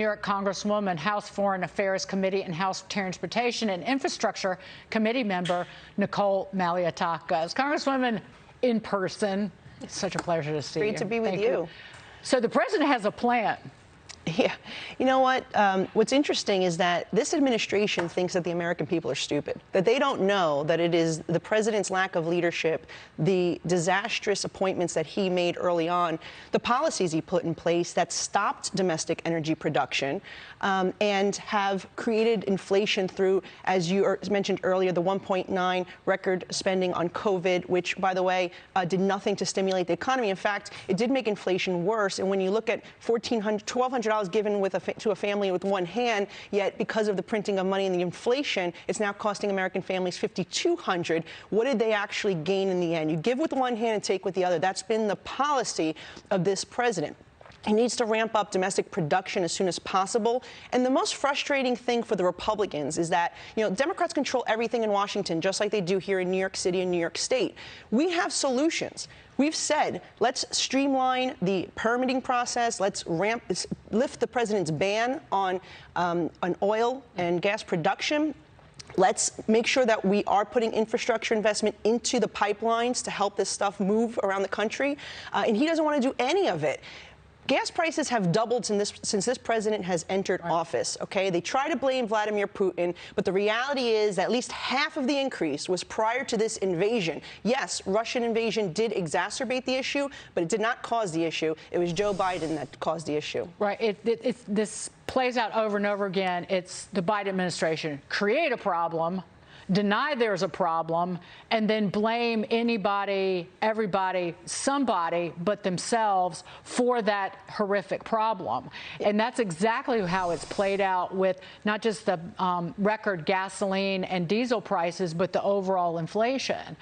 New York Congresswoman, House Foreign Affairs Committee and House Transportation and Infrastructure Committee member Nicole Malliotakis. Congresswoman, in person, it's such a pleasure to see you. Great to be with Thank you. So the president has a plan. Yeah. You know what? What's interesting is that this administration thinks that the American people are stupid, that they don't know that it is the president's lack of leadership, the disastrous appointments that he made early on, the policies he put in place that stopped domestic energy production and have created inflation through, as you mentioned earlier, the 1.9 record spending on COVID, which, by the way, did nothing to stimulate the economy. In fact, it did make inflation worse. And when you look at $1,200 given to a family with one hand, yet because of the printing of money and the inflation, it's now costing American families $5,200. What did they actually gain in the end? You give with one hand and take with the other. That's been the policy of this president. He needs to ramp up domestic production as soon as possible. And the most frustrating thing for the Republicans is that, Democrats control everything in Washington, just like they do here in New York City and New York State. We have solutions. We've said, let's streamline the permitting process. Let's lift the president's ban on oil and gas production. Let's make sure that we are putting infrastructure investment into the pipelines to help this stuff move around the country. And he doesn't want to do any of it. Gas prices have doubled since this president has entered office, okay? They try to blame Vladimir Putin, but the reality is at least half of the increase was prior to this invasion. Yes, Russian invasion did exacerbate the issue, but it did not cause the issue. It was Joe Biden that caused the issue. Right. This plays out over and over again. It's the Biden administration create a problem, deny there's a problem, and then blame anybody, everybody, somebody but themselves for that horrific problem. And that's exactly how it's played out with not just the record gasoline and diesel prices, but the overall inflation.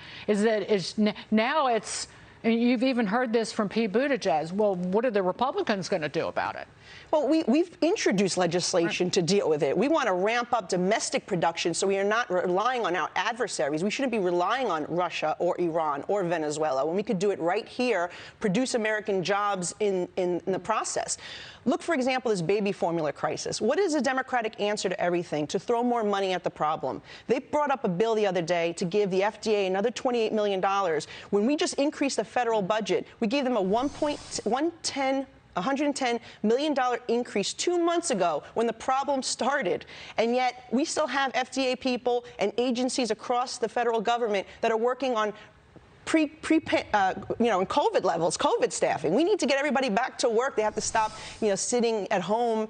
Now it's, and you've even heard this from Pete Buttigieg, well, what are the Republicans going to do about it? Well, we've introduced legislation to deal with it. We want to ramp up domestic production so we are not relying on our adversaries. We shouldn't be relying on Russia or Iran or Venezuela when we could do it right here, produce American jobs in the process. Look, for example, this baby formula crisis. What is the Democratic answer to everything? To throw more money at the problem. They brought up a bill the other day to give the FDA another $28 million. When we just increased the federal budget, we gave them a $110 million increase 2 months ago when the problem started. And yet we still have FDA people and agencies across the federal government that are working on in COVID levels, COVID staffing. We need to get everybody back to work. They have to stop, sitting at home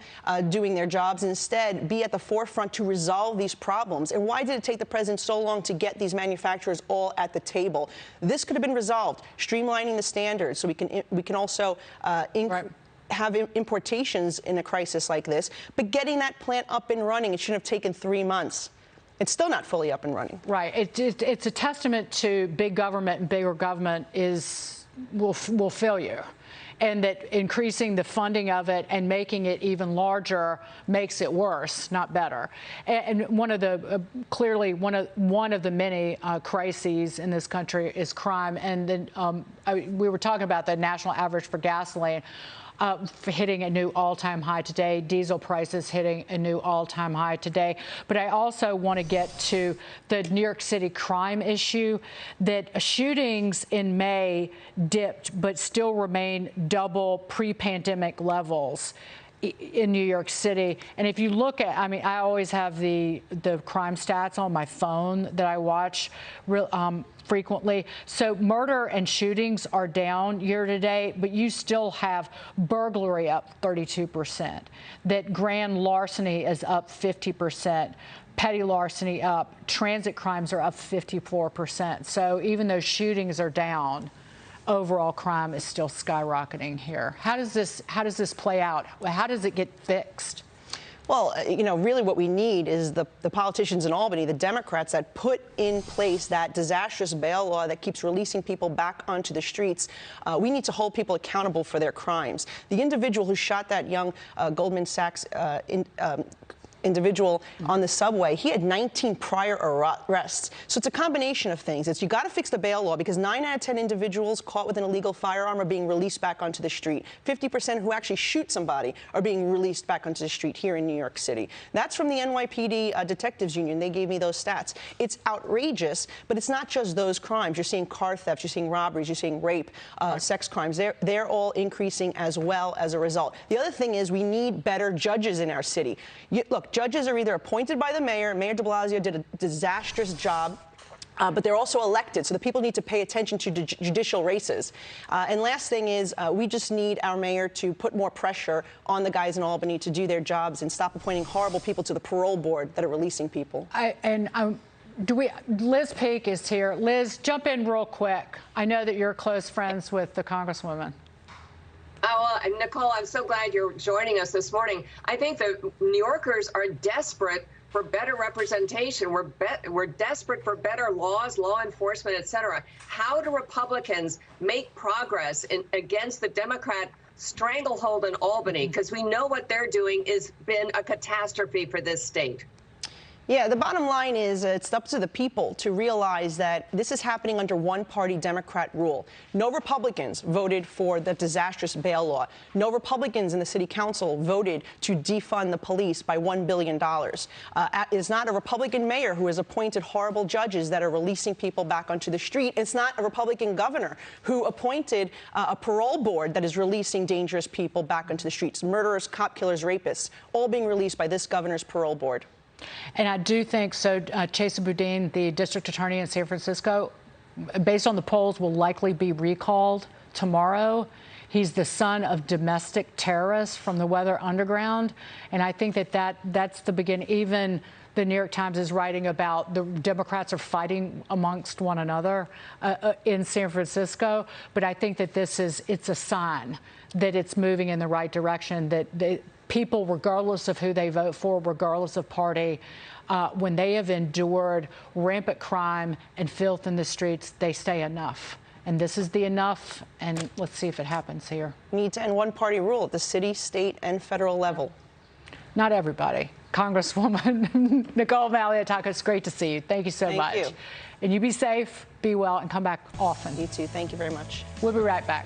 doing their jobs. Instead, be at the forefront to resolve these problems. And why did it take the president so long to get these manufacturers all at the table? This could have been resolved, streamlining the standards so we can also have importations in a crisis like this. But getting that plant up and running, it shouldn't have taken 3 months. It's still not fully up and running. Right. It's a testament to big government, and bigger government will fail you. And that increasing the funding of it and making it even larger makes it worse, not better. And one of the clearly one of the many crises in this country is crime. And then we were talking about the national average for gasoline. Hitting a new all-time high today, diesel prices hitting a new all-time high today. But I also want to get to the New York City crime issue, that shootings in May dipped but still remain double pre-pandemic levels in New York City. And if you look at, I always have the crime stats on my phone that I watch frequently. So murder and shootings are down year to date, but you still have burglary up 32%. That grand larceny is up 50%. Petty larceny up. Transit crimes are up 54%. So even though shootings are down, overall crime is still skyrocketing here. How does this play out? How does it get fixed? Well, really what we need is the politicians in Albany, the Democrats that put in place that disastrous bail law that keeps releasing people back onto the streets. We need to hold people accountable for their crimes. The individual who shot that young Goldman Sachs individual on the subway, he had 19 prior arrests. So it's a combination of things. It's you got to fix the bail law, because 9 out of 10 individuals caught with an illegal firearm are being released back onto the street. 50% who actually shoot somebody are being released back onto the street here in New York City. That's from the NYPD Detectives Union. They gave me those stats. It's outrageous, but it's not just those crimes. You're seeing car thefts, you're seeing robberies, you're seeing rape, sex crimes. They're all increasing as well as a result. The other thing is we need better judges in our city. Look, judges are either appointed by the mayor. Mayor de Blasio did a disastrous job. But they're also elected, so the people need to pay attention to judicial races. And last thing is, we just need our mayor to put more pressure on the guys in Albany to do their jobs and stop appointing horrible people to the parole board that are releasing people. Liz Peek is here. Liz, jump in real quick. I know that you're close friends with the Congresswoman. Oh, well, Nicole, I'm so glad you're joining us this morning. I think that New Yorkers are desperate for better representation. We're desperate for better laws, law enforcement, et cetera. How do Republicans make progress against the Democrat stranglehold in Albany? Because we know what they're doing has been a catastrophe for this state. Yeah, the bottom line is it's up to the people to realize that this is happening under one-party Democrat rule. No Republicans voted for the disastrous bail law. No Republicans in the city council voted to defund the police by $1 billion. It's not a Republican mayor who has appointed horrible judges that are releasing people back onto the street. It's not a Republican governor who appointed a parole board that is releasing dangerous people back onto the streets. Murderers, cop killers, rapists, all being released by this governor's parole board. And I do think so. Chesa Boudin, the district attorney in San Francisco, based on the polls, will likely be recalled tomorrow. He's the son of domestic terrorists from the Weather Underground. And I think that's the beginning. Even the New York Times is writing about the Democrats are fighting amongst one another in San Francisco. But I think that it's a sign that it's moving in the right direction, that people, regardless of who they vote for, regardless of party, when they have endured rampant crime and filth in the streets, they say enough. And this is the enough, and let's see if it happens here. We need to end one-party rule at the city, state, and federal level. Not everybody. Congresswoman Nicole Malliotakis, great to see you. Thank you so much. Thank you. And you be safe, be well, and come back often. You too. Thank you very much. We'll be right back.